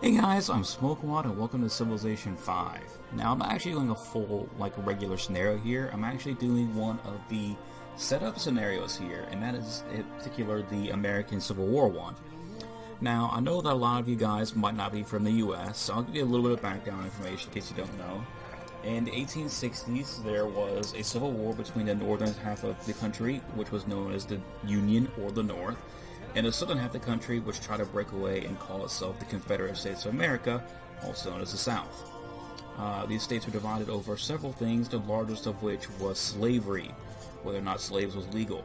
Hey guys, I'm Smokewad and welcome to Civilization 5. Now I'm not actually doing a full, regular scenario here. I'm actually doing one of the setup scenarios here, and that is in particular the American Civil War one. Now, I know that a lot of you guys might not be from the US, so I'll give you a little bit of background information in case you don't know. In the 1860s, there was a civil war between the northern half of the country, which was known as the Union or the North, and the southern half of the country, which tried to break away and call itself the Confederate States of America, also known as the South. These states were divided over several things, the largest of which was slavery, whether or not slaves was legal.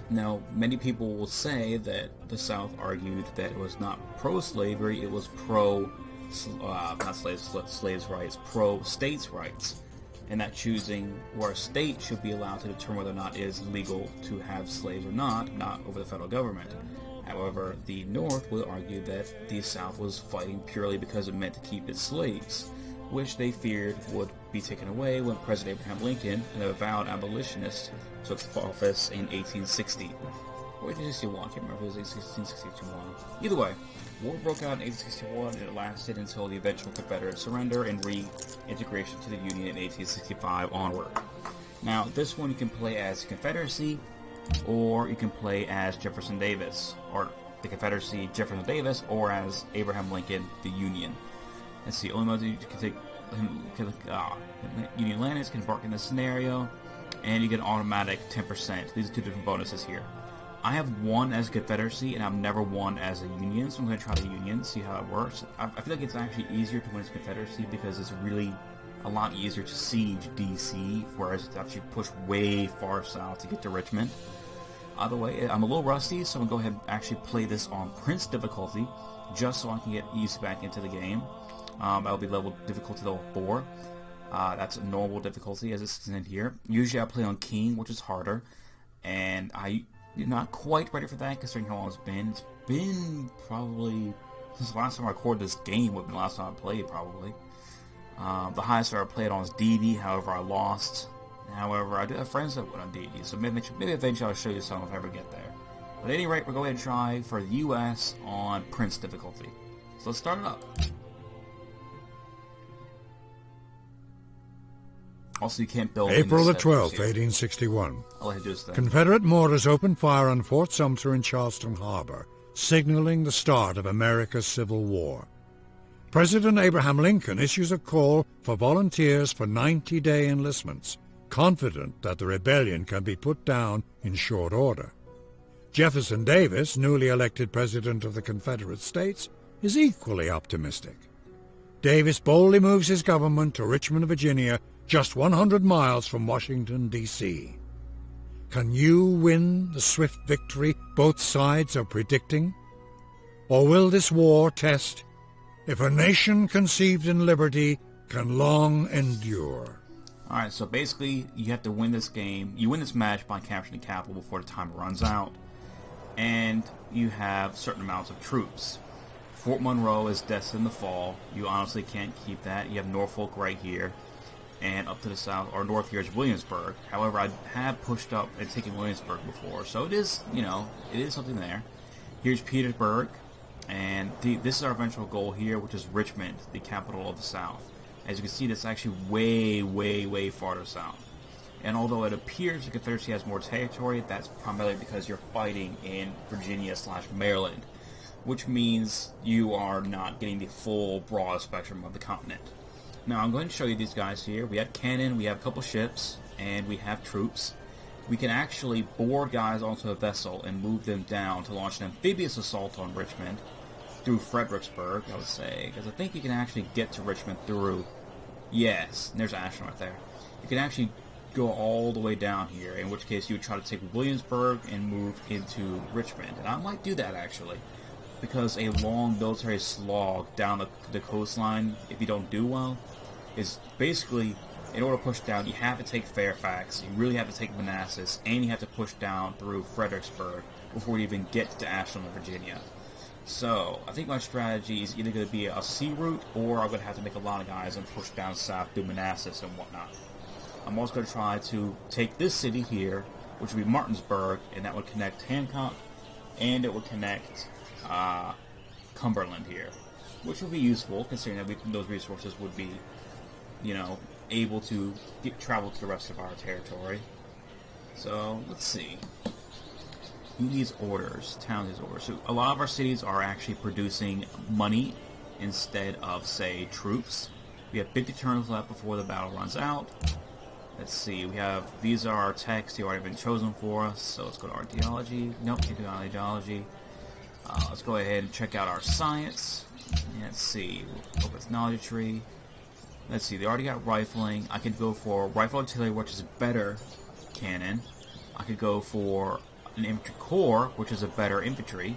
Now, many people will say that the South argued that it was not pro-slavery, it was not slaves' rights, pro-states' rights, and that choosing where a state should be allowed to determine whether or not it is legal to have slaves or not over the federal government. However, the North would argue that the South was fighting purely because it meant to keep its slaves, which they feared would be taken away when President Abraham Lincoln, an avowed abolitionist, took office in 1860. Or 1861, I can't remember if it was 1861. Either way, war broke out in 1861 and it lasted until the eventual Confederate surrender and reintegration to the Union in 1865 onward. Now, this one you can play as Confederacy, or you can play as Jefferson Davis, or the Confederacy, Jefferson Davis, or as Abraham Lincoln, the Union. That's the only mode you can take. Union landings can embark in this scenario, and you get an automatic 10%. These are two different bonuses here. I have won as Confederacy, and I've never won as a Union, so I'm going to try the Union, see how it works. I feel like it's actually easier to win as Confederacy because it's really a lot easier to siege DC, whereas it's actually pushed way far south to get to Richmond. Either way, I'm a little rusty, so I'm going to go ahead and actually play this on Prince difficulty, just so I can get eased back into the game. That'll be difficulty level 4. That's a normal difficulty as it's in here. Usually I play on King, which is harder, and I'm not quite ready for that considering how long it's been. It's been probably since the last time I recorded this game would have been the last time I played, probably. The highest I ever played on was DD, however I lost. However, I do have friends that went on DD, so maybe eventually I'll show you some if I ever get there. But at any rate, we'll go ahead and try for the US on Prince difficulty. So let's start it up. Also, you can't build... April the 12th, 1861. I'll let him do his thing. Confederate mortars opened fire on Fort Sumter in Charleston Harbor, signaling the start of America's Civil War. President Abraham Lincoln issues a call for volunteers for 90-day enlistments, confident that the rebellion can be put down in short order. Jefferson Davis, newly elected President of the Confederate States, is equally optimistic. Davis boldly moves his government to Richmond, Virginia, just 100 miles from Washington, D.C. Can you win the swift victory both sides are predicting? Or will this war test if a nation conceived in liberty can long endure? Alright, so basically, you have to win this game. You win this match by capturing the capital before the time runs out. And you have certain amounts of troops. Fort Monroe is destined to fall. You honestly can't keep that. You have Norfolk right here. And up to the south, or north here is Williamsburg. However, I have pushed up and taken Williamsburg before. So it is, it is something there. Here's Petersburg. And this is our eventual goal here, which is Richmond, the capital of the South. As you can see, that's actually way, way, way farther south. And although it appears the Confederacy has more territory, that's primarily because you're fighting in Virginia/Maryland, which means you are not getting the full broad spectrum of the continent. Now, I'm going to show you these guys here. We have cannon, we have a couple ships, and we have troops. We can actually board guys onto a vessel and move them down to launch an amphibious assault on Richmond through Fredericksburg, I would say, because I think you can actually get to Richmond through... Yes, there's Ashland right there. You can actually go all the way down here, in which case you would try to take Williamsburg and move into Richmond. And I might do that, actually, because a long military slog down the coastline, if you don't do well, is basically, in order to push down, you have to take Fairfax, you really have to take Manassas, and you have to push down through Fredericksburg before you even get to Ashland, Virginia. So, I think my strategy is either going to be a sea route, or I'm going to have to make a lot of guys and push down south through Manassas and whatnot. I'm also going to try to take this city here, which would be Martinsburg, and that would connect Hancock, and it would connect Cumberland here. which would be useful considering that those resources would be, you know, able to travel to the rest of our territory. So let's see. Who needs orders? Town needs orders. So a lot of our cities are actually producing money instead of, say, troops. We have 50 turns left before the battle runs out. Let's see. These are our texts. They already been chosen for us. So let's go to archaeology. Nope, can't do archaeology. Let's go ahead and check out our science. Let's see. Open its knowledge tree. Let's see. They already got rifling. I could go for rifle artillery, which is a better cannon. I could go for an infantry corps, which is a better infantry.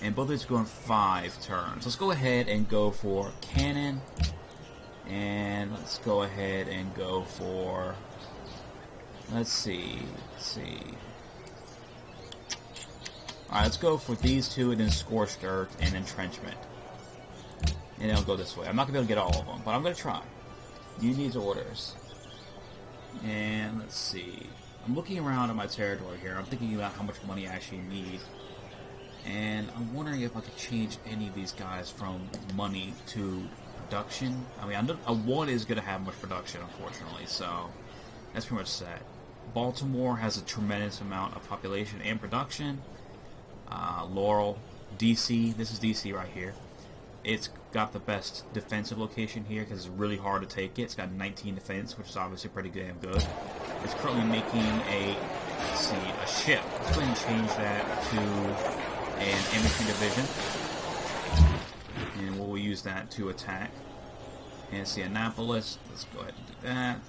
And both of these go in 5 turns. Let's go ahead and go for cannon. And let's go ahead and go for... Let's see. Alright, let's go for these two, and then Scorched Earth and Entrenchment. And it'll go this way. I'm not going to be able to get all of them, but I'm going to try. You need orders. And let's see. I'm looking around at my territory here. I'm thinking about how much money I actually need. And I'm wondering if I could change any of these guys from money to production. I mean, a 1 is going to have much production, unfortunately, so that's pretty much set. Baltimore has a tremendous amount of population and production. Laurel, DC, this is DC right here. It's got the best defensive location here because it's really hard to take it. It's got 19 defense, which is obviously pretty damn good. It's currently making a ship. Let's go ahead and change that to an infantry division. And we'll use that to attack. And see Annapolis. Let's go ahead and do that.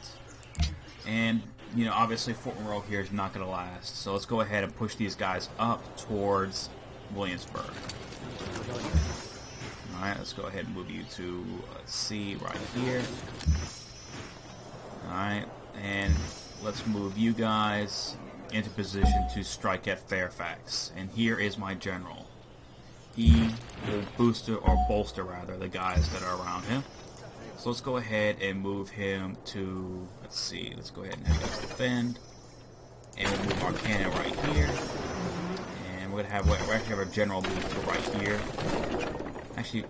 And, you know, obviously Fort Monroe here is not going to last. So let's go ahead and push these guys up towards Williamsburg. Alright, let's go ahead and move you to C right here. Alright, and let's move you guys into position to strike at Fairfax. And here is my general. He will bolster the guys that are around him. So let's go ahead and move him to, let's go ahead and have guys defend. And we'll move our cannon right here. And we're actually have our general move to right here. Actually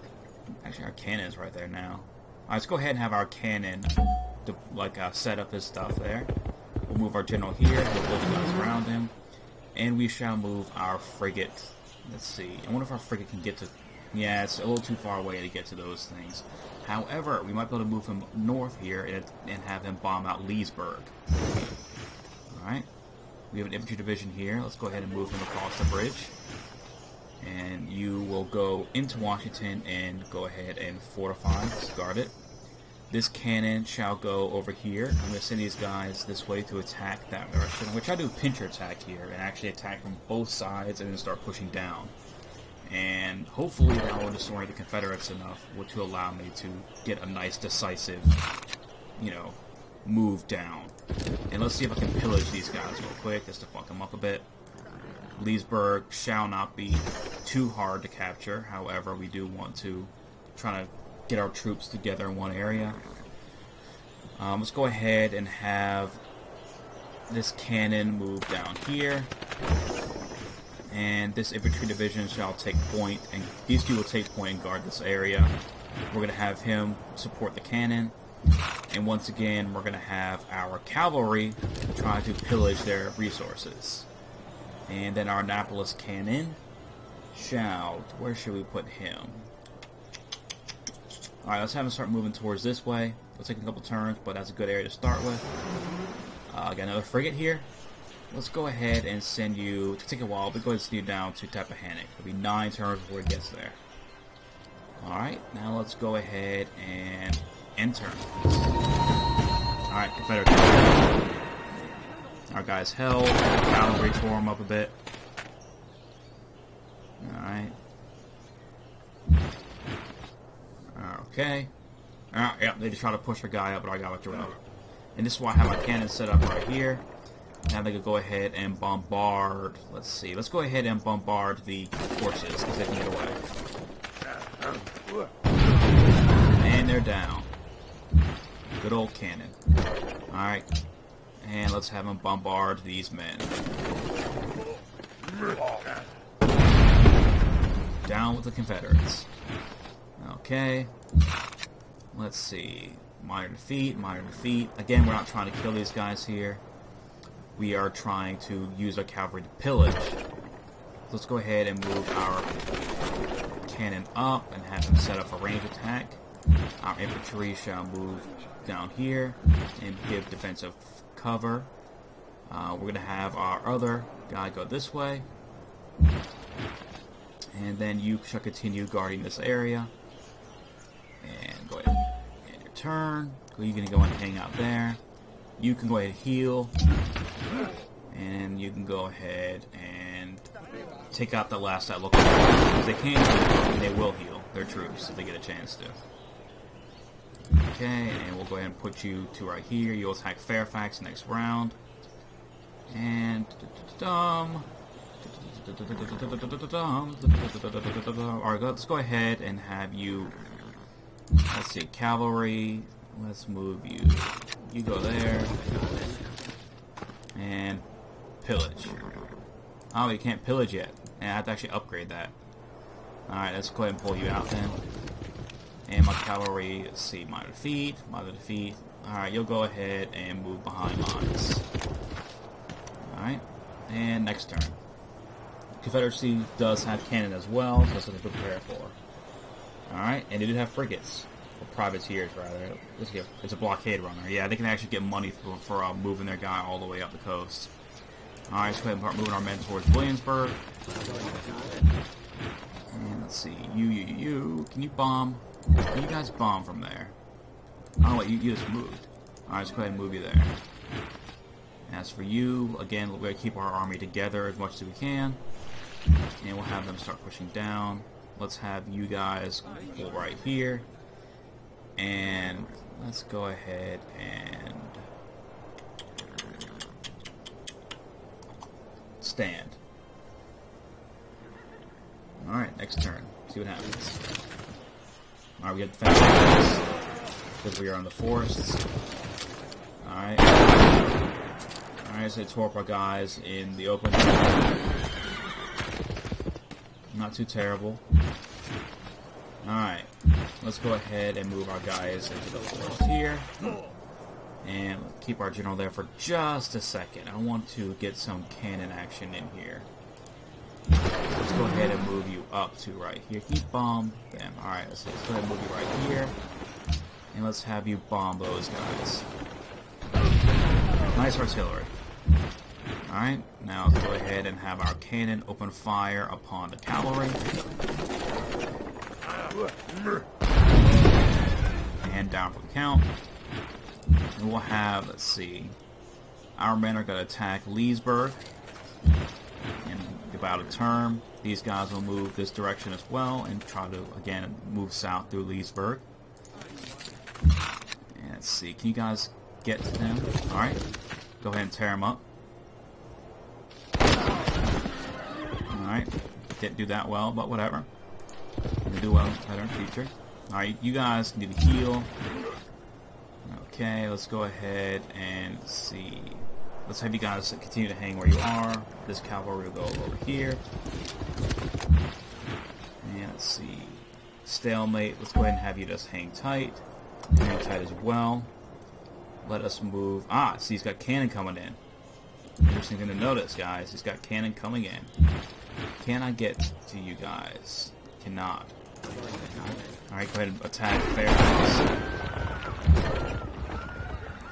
our cannon is right there now. Alright, let's go ahead and have our cannon set up his stuff there. We'll move our general here, we'll build guys around him. And we shall move our frigate. Let's see. I wonder if our frigate can get to... Yeah, it's a little too far away to get to those things. However, we might be able to move him north here and have him bomb out Leesburg. Alright. We have an infantry division here. Let's go ahead and move him across the bridge. And you will go into Washington and go ahead and fortify, guard it. This cannon shall go over here. I'm going to send these guys this way to attack that direction. I'm going to try to do a pincher attack here and actually attack from both sides and then start pushing down. And hopefully that will disorient the Confederates enough to allow me to get a nice decisive, move down. And let's see if I can pillage these guys real quick just to fuck them up a bit. Leesburg shall not be too hard to capture. However, we do want to try to get our troops together in one area. Let's go ahead and have this cannon move down here. And this infantry division shall take point, and these two will take point and guard this area. We're going to have him support the cannon. And once again, we're going to have our cavalry try to pillage their resources. And then our Annapolis cannon shall... Where should we put him? Alright, let's have him start moving towards this way. It'll take a couple turns, but that's a good area to start with. Got another frigate here. Let's go ahead and send you... To take a while, but go ahead and send you down to Tappahannock. It'll be 9 turns before it gets there. Alright, now let's go ahead and end turn. Alright, Confederate. Our guys held. Cavalry tore them up a bit. Alright. Okay. Alright, yep, they just try to push our guy up, but I got it through. And this is why I have my cannon set up right here. Now they can go ahead and bombard. Let's see. Let's go ahead and bombard the horses because they can get away. And they're down. Good old cannon. Alright. And let's have them bombard these men. Down with the Confederates. Okay. Let's see. Minor defeat, minor defeat. Again, we're not trying to kill these guys here. We are trying to use our cavalry to pillage. So let's go ahead and move our cannon up and have them set up a range attack. Our infantry shall move down here and give defensive cover. We're going to have our other guy go this way. And then you shall continue guarding this area. And go ahead and end your turn. You're going to go and hang out there. You can go ahead and heal. And you can go ahead and take out the last that look like they can heal, and they will heal their troops if they get a chance to. Okay, and we'll go ahead and put you to right here. You'll attack Fairfax next round. And alright, let's go ahead and have you, let's see, cavalry, let's move you. You go there. And pillage. Oh, you can't pillage yet. And I have to actually upgrade that. Alright, let's go ahead and pull you out then. And my cavalry, let's see, minor defeat, minor defeat. Alright, you'll go ahead and move behind lines. Alright, and next turn. Confederacy does have cannon as well, so that's what to prepare for. Alright, and they do have frigates. Or privateers, rather. It's a blockade runner. Yeah, they can actually get money for moving their guy all the way up the coast. Alright, let's go ahead and start moving our men towards Williamsburg. And let's see, you. Can you bomb? Can you guys bomb from there? Oh, wait, you just moved. Alright, let's go ahead and move you there. As for you, again, we're going to keep our army together as much as we can. And we'll have them start pushing down. Let's have you guys pull right here. And let's go ahead and stand. Alright, next turn. See what happens. Alright, we get defense because we are in the forests. Alright. Alright, so torp our guys in the open. Not too terrible. Alright, let's go ahead and move our guys into the forest here. And keep our general there for just a second. I want to get some cannon action in here. Let's go ahead and move you up to right here. Can you bomb them? Alright, let's go ahead and move you right here. And let's have you bomb those guys. Nice artillery. Alright, now let's go ahead and have our cannon open fire upon the cavalry. And down for the count. And we'll have, let's see, our men are going to attack Leesburg in about a turn. These guys will move this direction as well and try to, again, move south through Leesburg. And let's see, can you guys get to them? Alright, go ahead and tear them up. Alright, didn't do that well, but whatever. We'll do well better in the future. Alright, you guys need to heal. Okay, let's go ahead and see. Let's have you guys continue to hang where you are. This cavalry will go over here. And let's see. Stalemate. Let's go ahead and have you just hang tight. Hang tight as well. Let us move. Ah, see, he's got cannon coming in. Interesting thing to notice, guys. He's got cannon coming in. Can I get to you guys? Cannot. Alright, go ahead and attack Fairfax.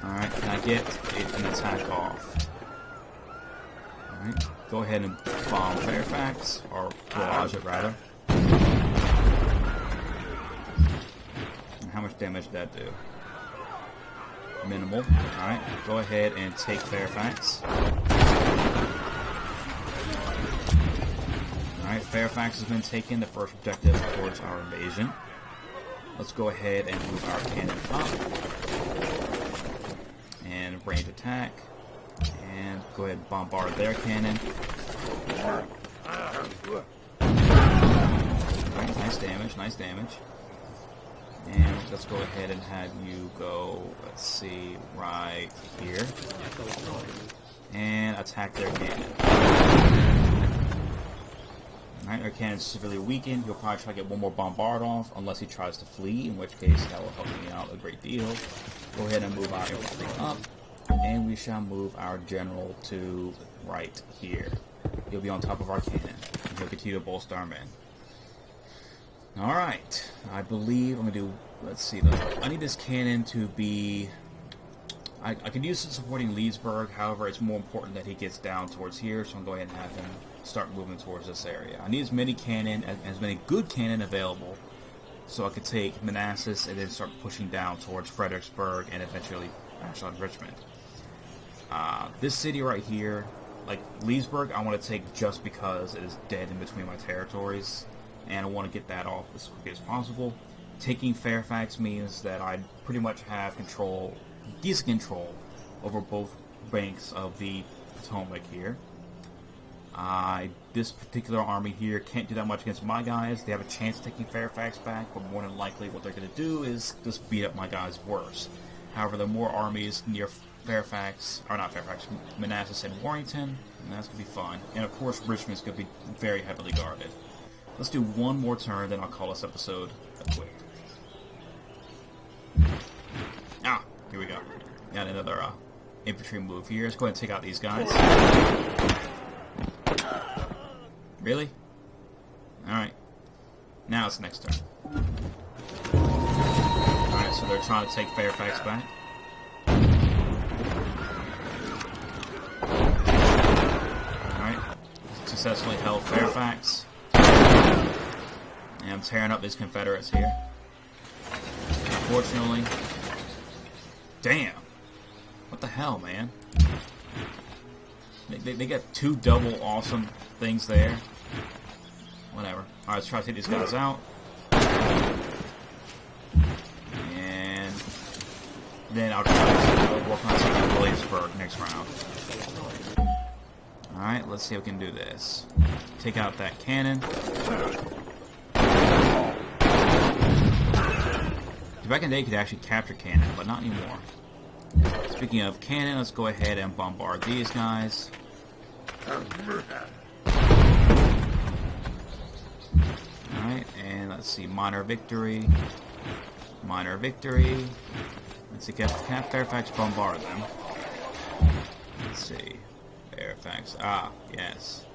Alright, can I get an attack off? Alright, go ahead and bomb Fairfax, or barrage it rather. And how much damage did that do? Minimal. Alright, go ahead and take Fairfax. Alright, Fairfax has been taken, the first objective towards our invasion. Let's go ahead and move our cannon up. And range attack. And go ahead and bombard their cannon. Alright, nice damage, nice damage. And let's go ahead and have you go, let's see, right here. And attack their cannon. Alright, our cannon's severely weakened. He'll probably try to get one more bombard off, unless he tries to flee, in which case that will help me out a great deal. Go ahead and move our infantry up, and we shall move our general to right here. He'll be on top of our cannon, and he'll continue to bolster our men. Alright, I believe I'm going to do, let's see, I need this cannon to be, I can use it supporting Leesburg, however it's more important that he gets down towards here, so I'm going to go ahead and have him start moving towards this area. I need as many cannon, as many good cannon available, so I could take Manassas and then start pushing down towards Fredericksburg and eventually actually on Richmond. This city right here, like Leesburg, I want to take just because it is dead in between my territories, and I want to get that off as quickly as possible. Taking Fairfax means that I pretty much have control, decent control, over both banks of the Potomac here. This particular army here can't do that much against my guys. They have a chance of taking Fairfax back, but more than likely what they're going to do is just beat up my guys worse. However, the more armies near Fairfax, or not Fairfax, Manassas and Warrington, and that's going to be fun. And of course, Richmond's going to be very heavily guarded. Let's do one more turn, then I'll call this episode a quit. Ah, here we go. Got another infantry move here. Let's go ahead and take out these guys. Really? Alright. Now it's next turn. Alright, so they're trying to take Fairfax back. Alright. Successfully held Fairfax. And I'm tearing up these Confederates here. Unfortunately. Damn. What the hell, man? They got two double awesome things there. Whatever. Alright, let's try to take these guys out. And then I'll try to work on taking Williamsburg next round. Alright, let's see if we can do this. Take out that cannon. Back in the day, you could actually capture cannon, but not anymore. Speaking of cannon, let's go ahead and bombard these guys. Alright, and let's see, minor victory. Minor victory. Let's see, can Fairfax bombard them? Let's see. Fairfax, yes.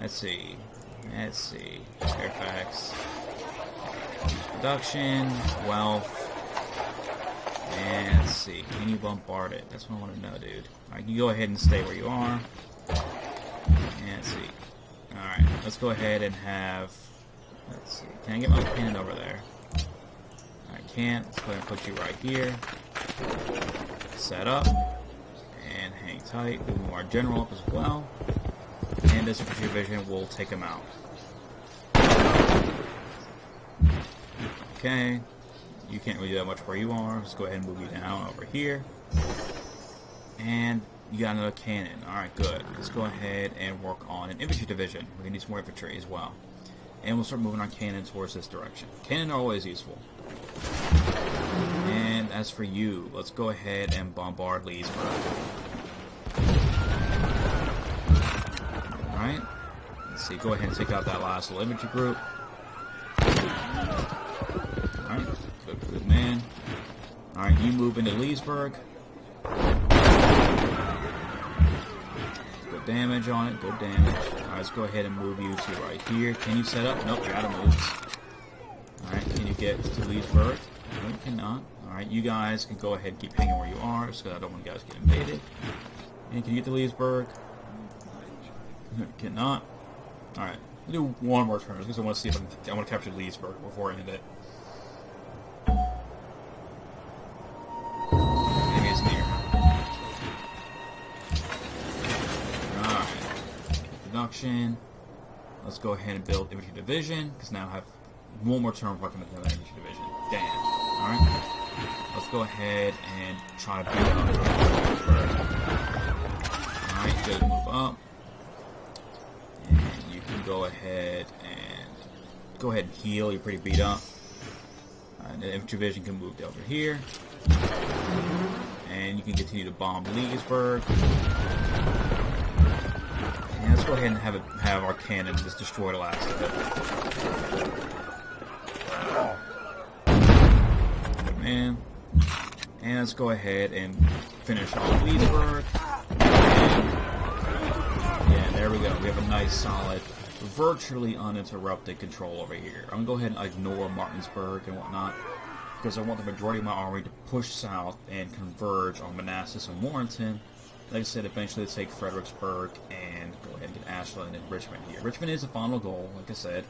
Let's see. Fairfax. Production, wealth, and let's see, can you bombard it? That's what I want to know, dude. Alright, you go ahead and stay where you are. And let's see. Alright, let's go ahead and have, let's see, can I get my cannon over there? I can't. Let's go ahead and put you right here. Set up. And hang tight. We'll move our general up as well. And this infantry division will take him out. Okay, you can't really do that much where you are. Let's go ahead and move you down over here. And you got another cannon. Alright, good. Let's go ahead and work on an infantry division. We're going to need some more infantry as well. And we'll start moving our cannon towards this direction. Cannon are always useful. And as for you, let's go ahead and bombard Leesburg. Alright, let's see. Go ahead and take out that last little infantry group. Alright, good man. Alright, you move into Leesburg. Good damage on it, good damage. Alright, let's go ahead and move you to right here. Can you set up? Nope, you're out of moves. Alright, can you get to Leesburg? No, you cannot. Alright, you guys can go ahead and keep hanging where you are, just because I don't want you guys to get invaded. And can you get to Leesburg? No, you cannot. Alright, we'll do one more turn, because I want to see if I want to capture Leesburg before I end it. Maybe it's near. Alright. Production. Let's go ahead and build infantry division, because now I have one more turn before I can make another infantry division. Damn. Alright. Let's go ahead and try to beat up. Alright, you guys move up. And you can go ahead and heal. You're pretty beat up. The infantry division can move over here. And you can continue to bomb Leesburg. Yeah, let's go ahead and have our cannon just destroy the last of it. Man. And let's go ahead and finish off Leesburg. Yeah, there we go. We have a nice, solid, virtually uninterrupted control over here. I'm going to go ahead and ignore Martinsburg and whatnot, because I want the majority of my army to push south and converge on Manassas and Warrenton. Like I said, eventually take Fredericksburg and go ahead and get Ashland and Richmond here. Richmond is the final goal, like I said.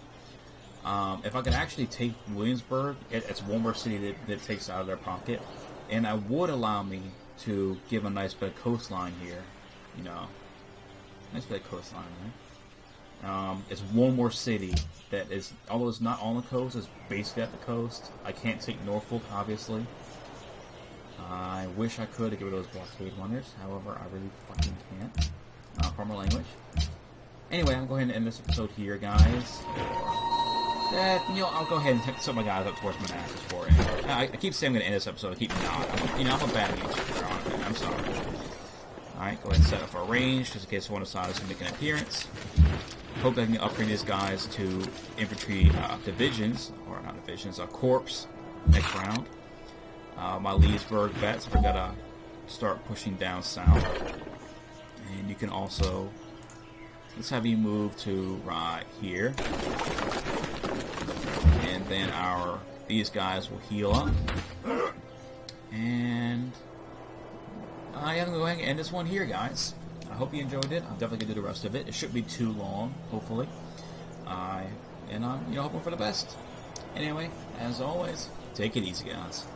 If I could actually take Williamsburg, it's one more city that takes out of their pocket, and I would allow me to give a nice bit of coastline here, you know, nice bit of coastline there. It's one more city that is, although it's not on the coast, it's basically at the coast. I can't take Norfolk, obviously. I wish I could to get rid of those blockade runners, however, I really fucking can't. Pardon my language. Anyway, I'm going to end this episode here, guys. You know, I'll go ahead and set my guys up towards Manassas for it. I keep saying I'm going to end this episode, I keep not. You know, I'm a bad YouTuber, honestly. I'm sorry. Alright, go ahead and set up for a range, just in case one decides to make an appearance. Hope I can upgrade these guys to infantry divisions, or not divisions, corps next round. My Leesburg vets are going to start pushing down south. And you can also, let's have you move to right here. And then these guys will heal up. And I'm going to go ahead and end this one here, guys. I hope you enjoyed it. I'm definitely going to do the rest of it. It shouldn't be too long, hopefully. And I'm hoping for the best. Anyway, as always, take it easy, guys.